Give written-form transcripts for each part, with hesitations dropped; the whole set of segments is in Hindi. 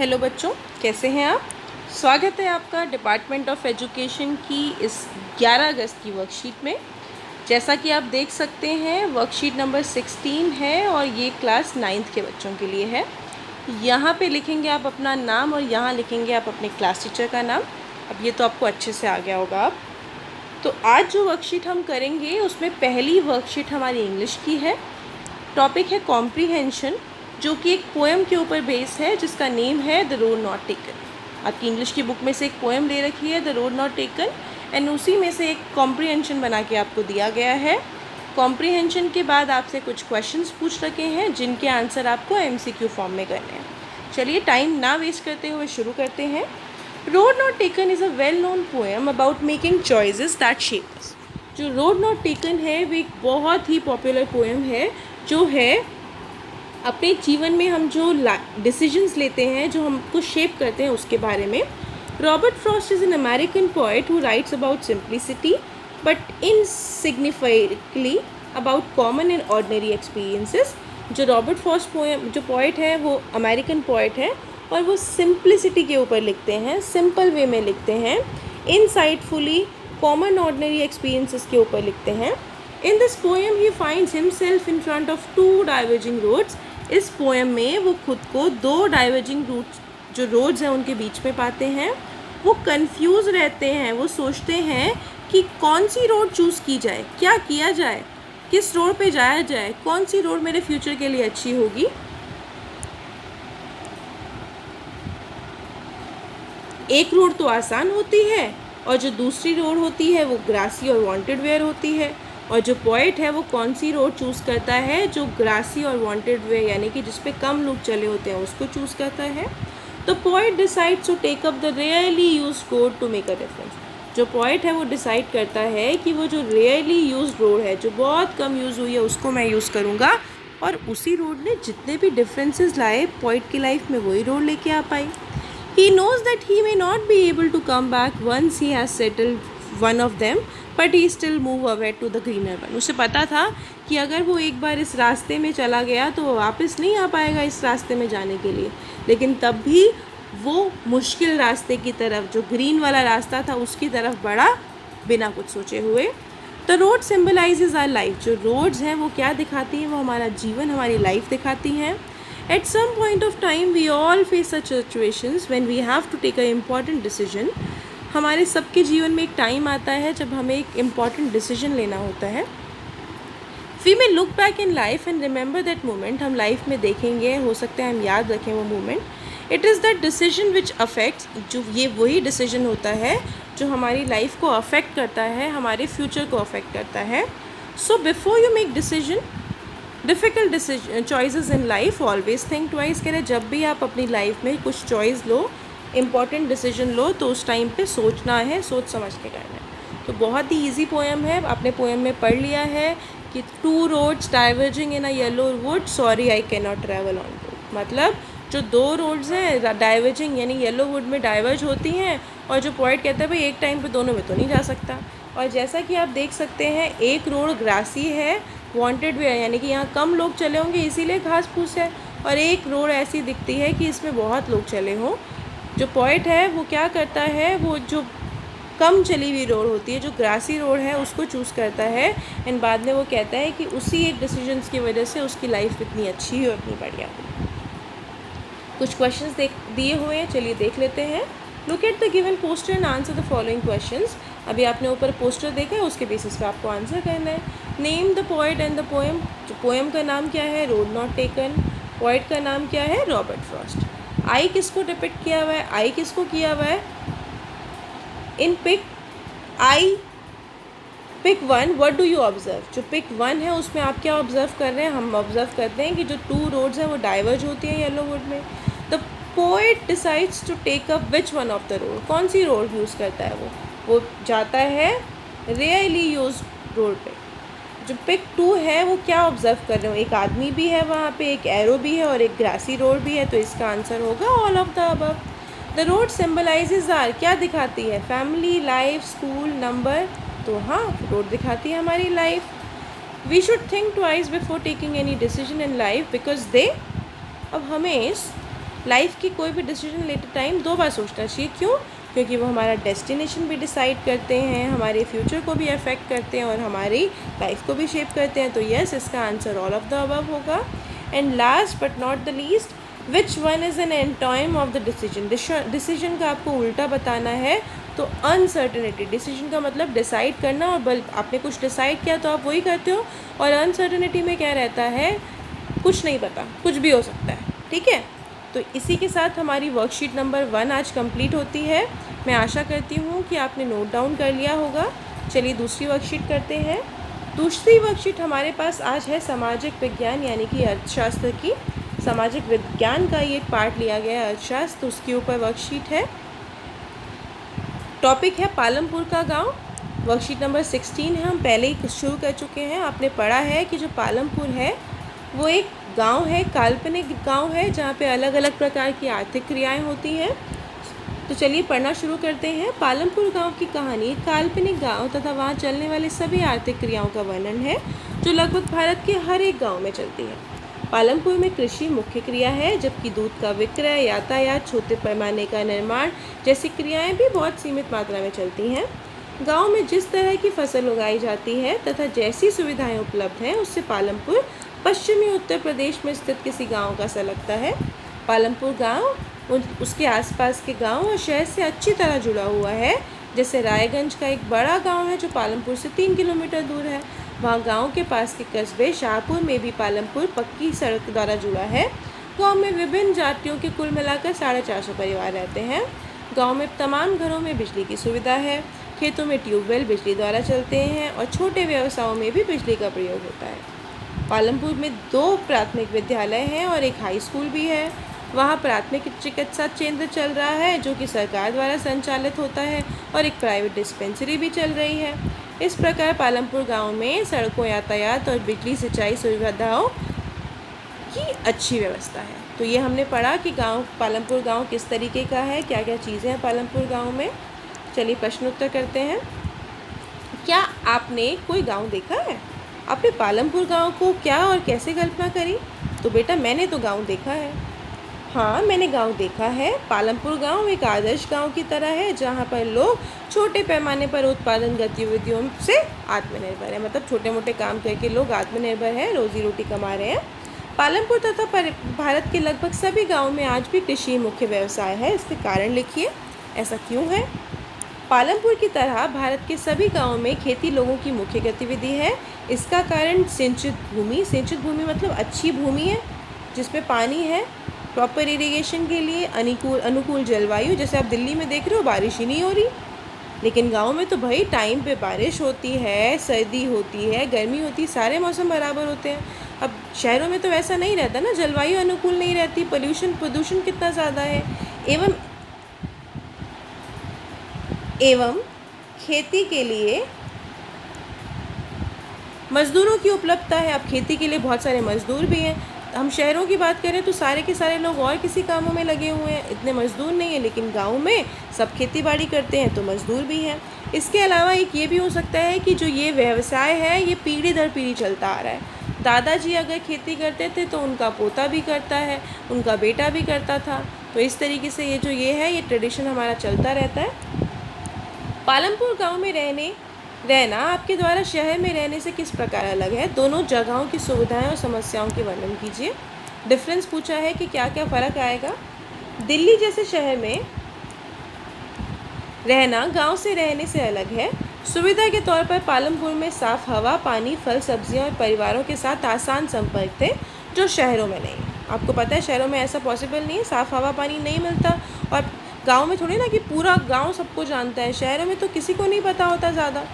हेलो बच्चों, कैसे हैं आप। स्वागत है आपका डिपार्टमेंट ऑफ एजुकेशन की इस 11 अगस्त की वर्कशीट में। जैसा कि आप देख सकते हैं वर्कशीट नंबर 16 है और ये क्लास 9th के बच्चों के लिए है। यहाँ पे लिखेंगे आप अपना नाम और यहाँ लिखेंगे आप अपने क्लास टीचर का नाम। अब ये तो आपको अच्छे से आ गया होगा। आप तो आज जो वर्कशीट हम करेंगे उसमें पहली वर्कशीट हमारी इंग्लिश की है। टॉपिक है कॉम्प्रीहेंशन, जो कि एक पोएम के ऊपर बेस है जिसका नेम है द रोड नॉट टेकन। आपकी इंग्लिश की बुक में से एक पोएम ले रखी है the road not taken and उसी में से एक कॉम्प्रीहेंशन बना के आपको दिया गया है। कॉम्प्रीहेंशन के बाद आपसे कुछ क्वेश्चंस पूछ रखे हैं जिनके आंसर आपको एमसीक्यू फॉर्म में करने हैं। चलिए टाइम ना वेस्ट करते हुए शुरू करते हैं। Road not taken is a well known poem about making choices that shape us. जो रोड नॉट टेकन है वो एक बहुत ही पॉपुलर पोएम है, जो है अपने जीवन में हम जो डिसीजंस लेते हैं, जो हमको शेप करते हैं, उसके बारे में। Robert Frost is an American poet who writes about simplicity but insignificantly about common and ordinary experiences. जो रॉबर्ट फ्रॉस्ट जो पोएट है वो अमेरिकन पोएट है और वो सिंप्लिसिटी के ऊपर लिखते हैं, सिंपल वे में लिखते हैं, इनसाइटफुली कॉमन ऑर्डिनरी एक्सपीरियंसेस के ऊपर लिखते हैं। In this poem he finds himself in front of two diverging roads. इस पोएम में वो खुद को दो डाइवर्जिंग रूट्स जो रोड्स हैं उनके बीच में पाते हैं। वो कंफ्यूज रहते हैं, वो सोचते हैं कि कौन सी रोड चूज़ की जाए, क्या किया जाए, किस रोड पे जाया जाए, कौन सी रोड मेरे फ्यूचर के लिए अच्छी होगी। एक रोड तो आसान होती है और जो दूसरी रोड होती है वो ग्रासी और वांटेड वेयर होती है। और जो पोएट है वो कौन सी रोड चूज़ करता है, जो ग्रासी और वांटेड वे यानी कि जिस पे कम लोग चले होते हैं उसको चूज़ करता है। तो poet decides to take up the rarely used road to make a difference. जो पोएट है वो डिसाइड करता है कि वो जो रेयरली यूज्ड रोड है, जो बहुत कम यूज़ हुई है, उसको मैं यूज़ करूँगा। और उसी रोड ने जितने भी डिफरेंसेस लाए पोएट की लाइफ में, वही रोड लेके आ पाई। He knows that he may not be able to come back once he has settled one of them, but he still move away to the greener one. उसे पता था कि अगर वो एक बार इस रास्ते में चला गया तो वो वापस नहीं आ पाएगा इस रास्ते में जाने के लिए, लेकिन तब भी वो मुश्किल रास्ते की तरफ, जो ग्रीन वाला रास्ता था, उसकी तरफ बढ़ा बिना कुछ सोचे हुए। The road symbolises our life. जो रोड्स हैं वो क्या दिखाती हैं, वो हमारा जीवन, हमारी लाइफ दिखाती हैं। At some point of time we all face such situations when we have to take an important decision. हमारे सबके जीवन में एक टाइम आता है जब हमें एक important decision लेना होता है। We may look back in life and remember that moment. हम लाइफ में देखेंगे, हो सकता है हम याद रखें वो moment. It is that decision which affects, जो ये वही डिसीजन होता है जो हमारी लाइफ को अफेक्ट करता है, हमारे फ्यूचर को अफेक्ट करता है। So before you make decision, difficult choices in life always think twice. कह रहे जब भी आप अपनी लाइफ में कुछ चॉइस लो, इम्पॉर्टेंट डिसीजन लो, तो उस टाइम पे सोचना है, सोच समझ के करना है। तो बहुत ही इजी पोएम है, आपने पोएम में पढ़ लिया है कि two roads diverging in a yellow wood, sorry I can not travel on road. मतलब जो दो रोड्स हैं डाइवर्जिंग यानी येलो वुड में डाइवर्ज होती हैं, और जो पोएट कहता है भाई एक टाइम पे दोनों में तो नहीं जा सकता। और जैसा कि आप देख सकते हैं एक रोड ग्रासी है, वांटेड वे यानी कि यहाँ कम लोग चले होंगे इसीलिए घास फूस है, और एक रोड ऐसी दिखती है कि इसमें बहुत लोग चले हों। जो पोएट है वो क्या करता है, वो जो कम चली हुई रोड होती है, जो ग्रासी रोड है, उसको चूज़ करता है। एंड बाद में वो कहता है कि उसी एक डिसीजंस की वजह से उसकी लाइफ इतनी अच्छी और इतनी बढ़िया हुई। कुछ क्वेश्चंस दिए हुए हैं, चलिए देख लेते हैं। Look at the given poster and answer the following questions. अभी आपने ऊपर पोस्टर देखा है, उसके बेसिस पे आपको आंसर करना है। Name the poet and the poem. जो पोएम का नाम क्या है, रोड नॉट टेकन। पोएट का नाम क्या है, रॉबर्ट फ्रॉस्ट। आई किसको डिपिक्ट किया हुआ है, आई किसको किया हुआ है, in pic I pic one what do you observe. जो पिक वन है उसमें आप क्या ऑब्जर्व कर रहे हैं, हम ऑब्जर्व करते हैं कि जो टू रोड्स हैं वो डाइवर्ज होती हैं येलो वुड में। The poet decides to take up which one of the road. कौन सी रोड यूज़ करता है वो जाता है रेयरली यूज रोड पे। जो पिक टू है वो क्या ऑब्जर्व कर रहे हो, एक आदमी भी है वहाँ पे, एक एरो भी है और एक ग्रासी रोड भी है, तो इसका आंसर होगा all of the above. The road symbolises are, क्या दिखाती है, फैमिली, लाइफ, स्कूल, नंबर। तो हाँ, रोड दिखाती है हमारी life. We should think twice before taking any decision in life because they, अब हमें लाइफ की कोई भी डिसीजन लेते टाइम 2 बार सोचना चाहिए। क्यों? क्योंकि वो हमारा डेस्टिनेशन भी डिसाइड करते हैं, हमारे फ्यूचर को भी अफेक्ट करते हैं और हमारी लाइफ को भी शेप करते हैं। तो यस, इसका answer all of the above होगा। And last but not the least, which one is an antonym of the decision. Decision का आपको उल्टा बताना है तो अनसर्टेनिटी। डिसीजन का मतलब डिसाइड करना, और आपने कुछ डिसाइड किया तो आप वही करते हो। और अनसर्टेनिटी में क्या रहता है? कुछ नहीं पता, कुछ भी हो सकता है। ठीक है, तो इसी के साथ हमारी वर्कशीट नंबर 1 आज कंप्लीट होती है। मैं आशा करती हूँ कि आपने नोट डाउन कर लिया होगा। चलिए दूसरी वर्कशीट करते हैं। दूसरी वर्कशीट हमारे पास आज है सामाजिक विज्ञान यानी कि अर्थशास्त्र की। सामाजिक विज्ञान का ये एक पार्ट लिया गया है अर्थशास्त्र, उसके ऊपर वर्कशीट है। टॉपिक है पालमपुर का गांव। वर्कशीट नंबर 16 है, हम पहले ही शुरू कर चुके हैं। आपने पढ़ा है कि जो पालमपुर है वो एक गांव है, काल्पनिक गांव है, जहाँ पे अलग अलग प्रकार की आर्थिक क्रियाएं होती हैं। तो चलिए पढ़ना शुरू करते हैं। पालमपुर गांव की कहानी एक काल्पनिक गांव तथा वहाँ चलने वाले सभी आर्थिक क्रियाओं का वर्णन है जो लगभग भारत के हर एक गाँव में चलती है। पालमपुर में कृषि मुख्य क्रिया है, जबकि दूध का विक्रय, यातायात, छोटे पैमाने का निर्माण जैसी क्रियाएं भी बहुत सीमित मात्रा में चलती हैं। गांव में जिस तरह की फसल उगाई जाती है तथा जैसी सुविधाएं उपलब्ध हैं, उससे पालमपुर पश्चिमी उत्तर प्रदेश में स्थित किसी गांव का सा लगता है। पालमपुर गांव उसके आसपास के गांव और शहर से अच्छी तरह जुड़ा हुआ है। जैसे रायगंज का एक बड़ा गांव है जो पालमपुर से 3 किलोमीटर दूर है। वहाँ गांव के पास के कस्बे शाहपुर में भी पालमपुर पक्की सड़क द्वारा जुड़ा है। गांव में विभिन्न जातियों के कुल मिलाकर 450 परिवार रहते हैं। गांव में तमाम घरों में बिजली की सुविधा है। खेतों में ट्यूबवेल बिजली द्वारा चलते हैं और छोटे व्यवसायों में भी बिजली का प्रयोग होता है। पालमपुर में 2 प्राथमिक विद्यालय हैं और एक हाई स्कूल भी है। वहाँ प्राथमिक चिकित्सा केंद्र चल रहा है जो कि सरकार द्वारा संचालित होता है, और एक प्राइवेट डिस्पेंसरी भी चल रही है। इस प्रकार पालमपुर गांव में सड़कों, यातायात और बिजली सिंचाई सुविधाओं की अच्छी व्यवस्था है। तो ये हमने पढ़ा कि पालमपुर गांव किस तरीके का है, क्या क्या चीज़ें हैं पालमपुर गांव में। चलिए प्रश्न उत्तर करते हैं। क्या आपने कोई गांव देखा है? आपने पालमपुर गांव को क्या और कैसे कल्पना करी? तो बेटा मैंने तो गांव देखा है। हाँ, मैंने गांव देखा है। पालमपुर गांव एक आदर्श गांव की तरह है जहां पर लोग छोटे पैमाने पर उत्पादन गतिविधियों से आत्मनिर्भर है। मतलब छोटे मोटे काम करके लोग आत्मनिर्भर हैं, रोजी रोटी कमा रहे हैं। पालमपुर तथा भारत के लगभग सभी गाँव में आज भी कृषि मुख्य व्यवसाय है। इसके कारण लिखिए, ऐसा क्यों है? पालमपुर की तरह भारत के सभी गाँवों में खेती लोगों की मुख्य गतिविधि है। इसका कारण सिंचित भूमि मतलब अच्छी भूमि है जिसमें पानी है, प्रॉपर इरिगेशन के लिए अनुकूल जलवायु। जैसे आप दिल्ली में देख रहे हो बारिश ही नहीं हो रही, लेकिन गांव में तो भाई टाइम पे बारिश होती है, सर्दी होती है, गर्मी होती है, सारे मौसम बराबर होते हैं। अब शहरों में तो वैसा नहीं रहता ना, जलवायु अनुकूल नहीं रहती, प्रदूषण कितना ज़्यादा है। एवं खेती के लिए मज़दूरों की उपलब्धता है। अब खेती के लिए बहुत सारे मज़दूर भी हैं। हम शहरों की बात करें तो सारे के सारे लोग और किसी कामों में लगे हुए हैं, इतने मज़दूर नहीं हैं। लेकिन गांव में सब खेती बाड़ी करते हैं तो मज़दूर भी हैं। इसके अलावा एक ये भी हो सकता है कि जो ये व्यवसाय है ये पीढ़ी दर पीढ़ी चलता आ रहा है। दादाजी अगर खेती करते थे तो उनका पोता भी करता है, उनका बेटा भी करता था। तो इस तरीके से ये ट्रेडिशन हमारा चलता रहता है। पालमपुर गाँव में रहना आपके द्वारा शहर में रहने से किस प्रकार अलग है? दोनों जगहों की सुविधाएं और समस्याओं के वर्णन कीजिए। डिफरेंस पूछा है कि क्या क्या फ़र्क आएगा। दिल्ली जैसे शहर में रहना गांव से रहने से अलग है। सुविधा के तौर पर पालमपुर में साफ़ हवा, पानी, फल, सब्जियां और परिवारों के साथ आसान संपर्क थे जो शहरों में नहीं। आपको पता है शहरों में ऐसा पॉसिबल नहीं है, साफ़ हवा पानी नहीं मिलता। और गाँव में थोड़ी ना कि पूरा गाँव सबको जानता है, शहरों में तो किसी को नहीं पता होता ज़्यादा।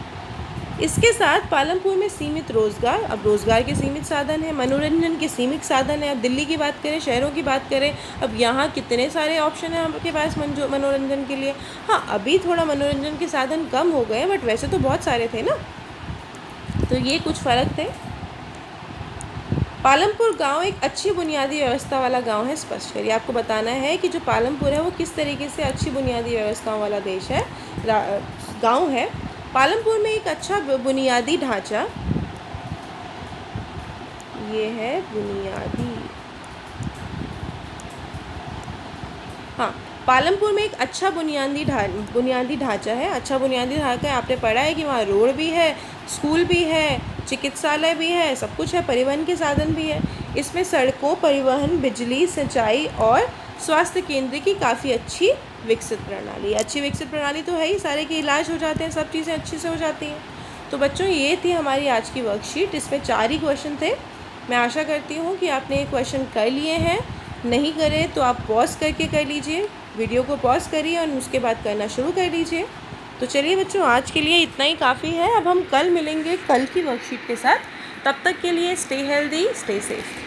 इसके साथ पालमपुर में सीमित रोज़गार, अब रोज़गार के सीमित साधन हैं, मनोरंजन के सीमित साधन हैं। अब दिल्ली की बात करें, शहरों की बात करें, अब यहाँ कितने सारे ऑप्शन हैं आपके पास मनोरंजन के लिए। हाँ, अभी थोड़ा मनोरंजन के साधन कम हो गए, बट वैसे तो बहुत सारे थे ना। तो ये कुछ फ़र्क थे। पालमपुर गांव एक अच्छी बुनियादी व्यवस्था वाला गांव है। स्पष्ट करिए। आपको बताना है कि जो पालमपुर है वो किस तरीके से अच्छी बुनियादी व्यवस्थाओं वाला गांव है। पालमपुर में एक अच्छा बुनियादी ढांचा, ये है बुनियादी हाँ, पालमपुर में एक अच्छा बुनियादी ढांचा है। अच्छा बुनियादी ढांचा है, आपने पढ़ा है कि वहाँ रोड भी है, स्कूल भी है, चिकित्सालय भी है, सब कुछ है, परिवहन के साधन भी है। इसमें सड़कों, परिवहन, बिजली, सिंचाई और स्वास्थ्य केंद्र की काफ़ी अच्छी विकसित प्रणाली। अच्छी विकसित प्रणाली तो है ही, सारे के इलाज हो जाते हैं, सब चीज़ें अच्छे से हो जाती हैं। तो बच्चों, ये थी हमारी आज की वर्कशीट। इसमें 4 ही क्वेश्चन थे। मैं आशा करती हूँ कि आपने ये क्वेश्चन कर लिए हैं। नहीं करें तो आप पॉज करके कर लीजिए, वीडियो को पॉज करिए और उसके बाद करना शुरू कर लीजिए। तो चलिए बच्चों, आज के लिए इतना ही काफ़ी है। अब हम कल मिलेंगे कल की वर्कशीट के साथ। तब तक के लिए स्टे हेल्दी, स्टे सेफ।